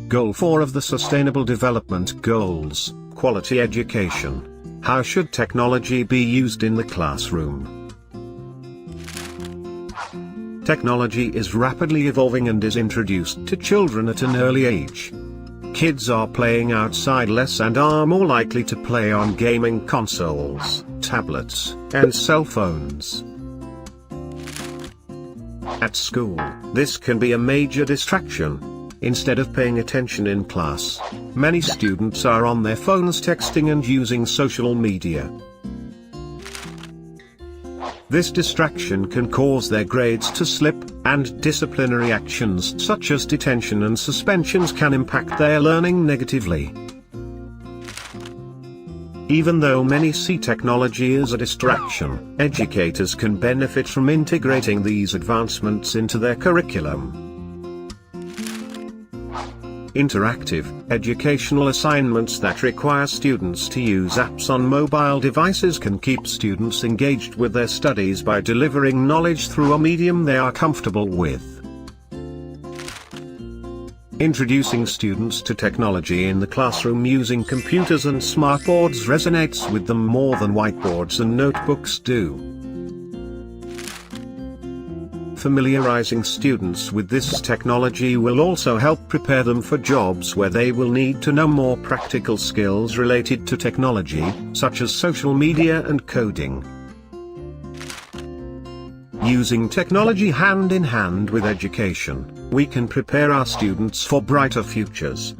Goal 4 of the Sustainable Development Goals, Quality Education. How should technology be used in the classroom? Technology is rapidly evolving and is introduced to children at an early age. Kids are playing outside less and are more likely to play on gaming consoles, tablets, and cell phones. At school, this can be a major distraction. Instead of paying attention in class, many students are on their phones texting and using social media. This distraction can cause their grades to slip, and disciplinary actions such as detention and suspensions can impact their learning negatively. Even though many see technology as a distraction, educators can benefit from integrating these advancements into their curriculum. Interactive, educational assignments that require students to use apps on mobile devices can keep students engaged with their studies by delivering knowledge through a medium they are comfortable with. Introducing students to technology in the classroom using computers and smartboards resonates with them more than whiteboards and notebooks do. Familiarizing students with this technology will also help prepare them for jobs where they will need to know more practical skills related to technology, such as social media and coding. Using technology hand in hand with education, we can prepare our students for brighter futures.